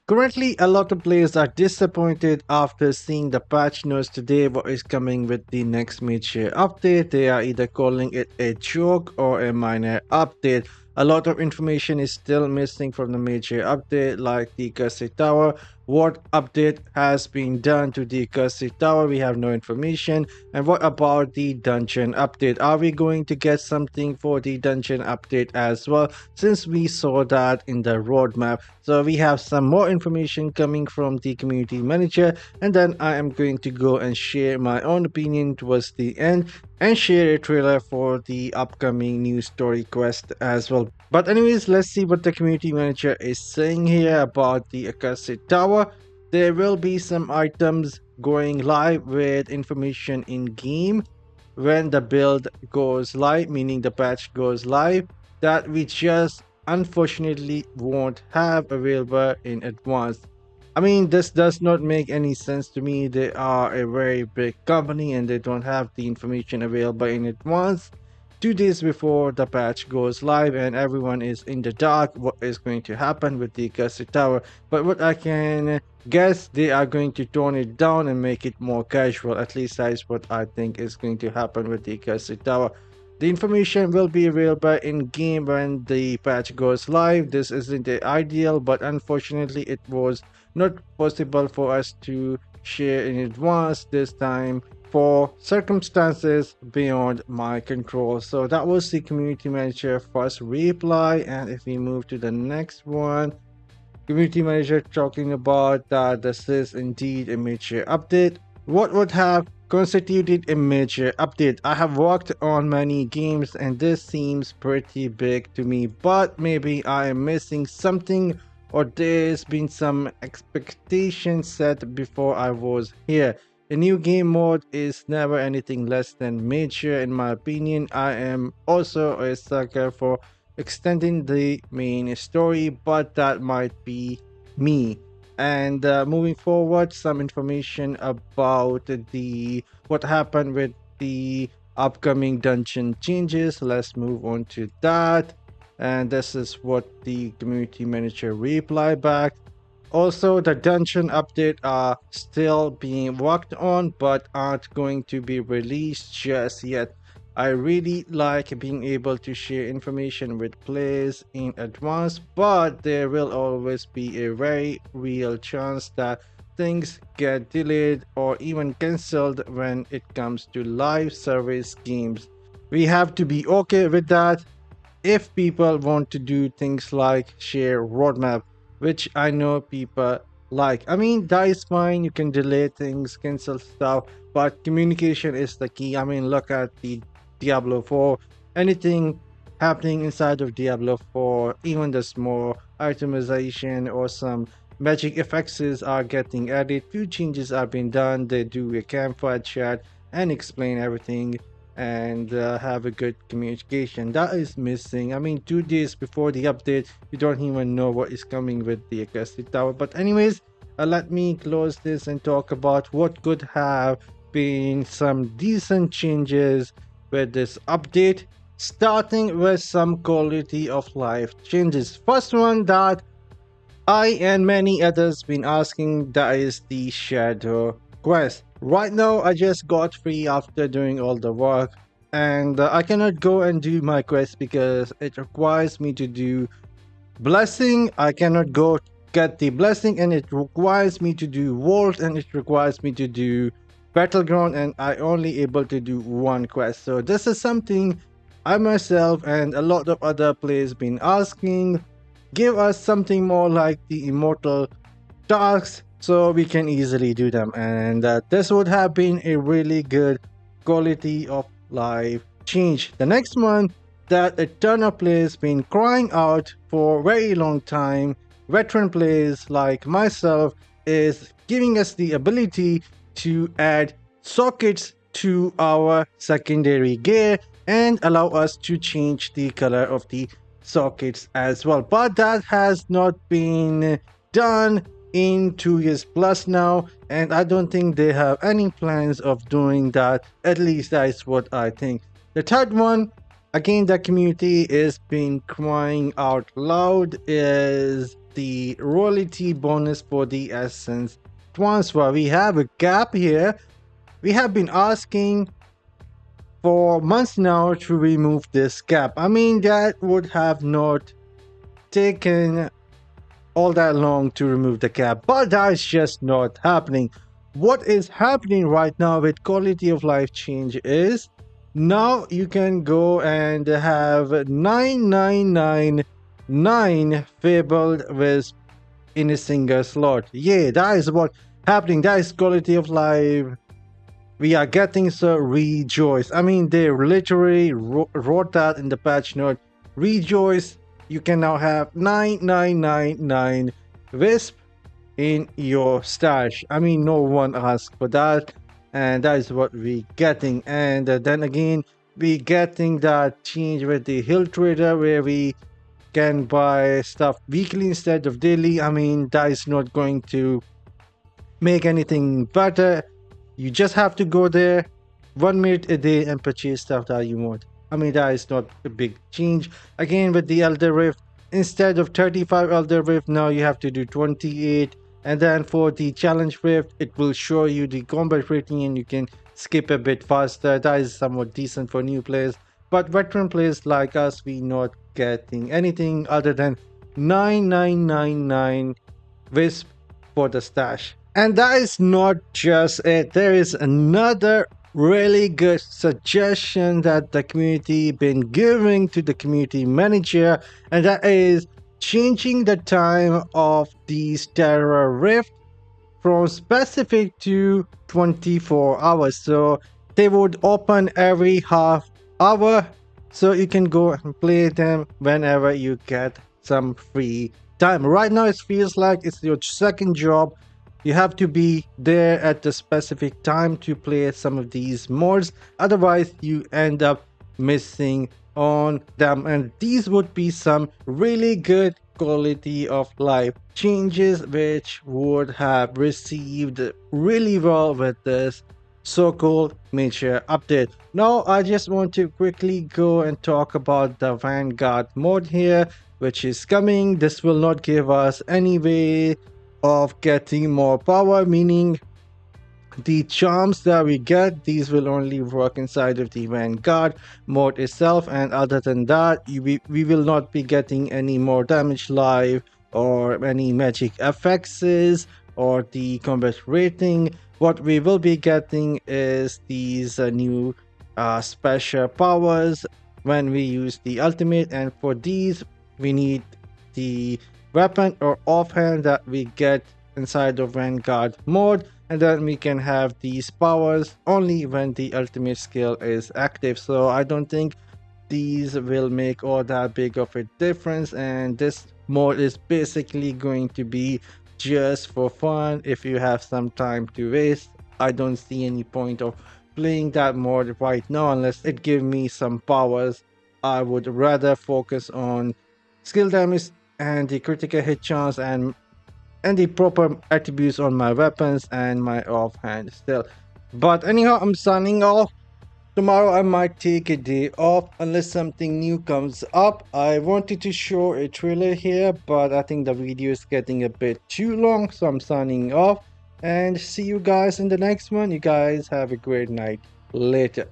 Currently, a lot of players are disappointed after seeing the patch notes today what is coming with the next major update. They are either calling it a joke or a minor update. A lot of information is still missing from the major update, like the Cursed Tower. What update has been done to the Cursed Tower? We have no information. And what about the dungeon update? Are we going to get something for the dungeon update as well? Since we saw that in the roadmap. So we have some more information coming from the community manager, and then I am going to go and share my own opinion towards the end and share a trailer for the upcoming new story quest as well. But anyways, let's see what the community manager is saying here about the Accursed Tower. There will be some items going live with information in game when the build goes live, meaning the patch goes live, that we just unfortunately won't have available in advance. I mean, this does not make any sense to me. They are a very big company and they don't have the information available in advance 2 days before the patch goes live, and everyone is in the dark what is going to happen with the Cursed Tower. But what I can guess, they are going to tone it down and make it more casual. At least that is what I think is going to happen with the Cursed Tower. The information will be available in game when the patch goes live. This isn't the ideal, but unfortunately it was not possible for us to share in advance this time for circumstances beyond my control. So that was the community manager first reply. And if we move to the next one, community manager talking about that this is indeed a major update. What would have constituted a major update? I have worked on many games and this seems pretty big to me, but maybe I am missing something or there's been some expectation set before I was here. A new game mode is never anything less than major in my opinion. I am also a sucker for extending the main story, but that might be me. And moving forward, some information about the what happened with the upcoming dungeon changes. Let's move on to that. And this is what the community manager replied back. Also, the dungeon update are still being worked on but aren't going to be released just yet. I really like being able to share information with players in advance, but there will always be a very real chance that things get delayed or even cancelled when it comes to live service games. We have to be okay with that if people want to do things like share roadmap, which I know people like. I mean, that is fine. You can delay things, cancel stuff, but communication is the key. I mean, look at the Diablo 4. Anything happening inside of Diablo 4, even the small itemization or some magic effects are getting added. Few changes are being done. They do a campfire chat and explain everything and have a good communication. That is missing. I mean, 2 days before the update, you don't even know what is coming with the Accursed Tower. But anyways, let me close this and talk about what could have been some decent changes with this update, starting with some quality of life changes. First one that I and many others been asking, that is the shadow quest. Right now I just got free after doing all the work, and I cannot go and do my quest because it requires me to do blessing. I cannot go get the blessing and it requires me to do vault and it requires me to do battleground, and I only able to do one quest. So this is something I myself and a lot of other players been asking. Give us something more like the immortal tasks so we can easily do them, and this would have been a really good quality of life change. The next one that a ton of players been crying out for a very long time, veteran players like myself, is giving us the ability to add sockets to our secondary gear and allow us to change the color of the sockets as well. But that has not been done in 2 years plus now, and I don't think they have any plans of doing that. At least that's what I think. The third one, again, the community is been crying out loud, is the royalty bonus for the essence transfer. We have a gap here. We have been asking for months now to remove this gap. I mean, that would have not taken all that long to remove the cap, but that's just not happening. What is happening right now with quality of life change is now you can go and have 9999 fabled wisp in a single slot. Yeah, that is what happening. That is quality of life we are getting, so rejoice. I mean, they literally wrote that in the patch note. Rejoice, you can now have 9999 wisp in your stash. I mean, no one asked for that, and that is what we getting. And then again, we getting that change with the hill trader where we can buy stuff weekly instead of daily. I mean, that is not going to make anything better. You just have to go there 1 minute a day and purchase stuff that you want. I mean, that is not a big change. Again, with the Elder Rift, instead of 35 Elder Rift, now you have to do 28. And then for the Challenge Rift, it will show you the combat rating and you can skip a bit faster. That is somewhat decent for new players. But veteran players like us, we not getting anything other than 9999 Wisp for the stash. And that is not just it. There is another really good suggestion that the community been giving to the community manager, and that is changing the time of these Terra Rift from specific to 24 hours. So they would open every half hour, so you can go and play them whenever you get some free time. Right now it feels like it's your second job. You have to be there at the specific time to play some of these mods, otherwise you end up missing on them. And these would be some really good quality of life changes which would have received really well with this so-called major update. Now I just want to quickly go and talk about the Vanguard mode here, which is coming. This will not give us any way of getting more power, meaning the charms that we get, these will only work inside of the Vanguard mode itself, and other than that we will not be getting any more damage live or any magic effects or the combat rating. What we will be getting is these new special powers when we use the ultimate, and for these we need the weapon or offhand that we get inside of Vanguard mode, and then we can have these powers only when the ultimate skill is active. So I don't think these will make all that big of a difference, and this mode is basically going to be just for fun. If you have some time to waste, I don't see any point of playing that mode right now unless it gives me some powers. I would rather focus on skill damage and the critical hit chance and the proper attributes on my weapons and my offhand still. But anyhow, I'm signing off. Tomorrow I might take a day off unless something new comes up. I wanted to show a trailer here, but I think the video is getting a bit too long, so I'm signing off and see you guys in the next one. You guys have a great night. Later.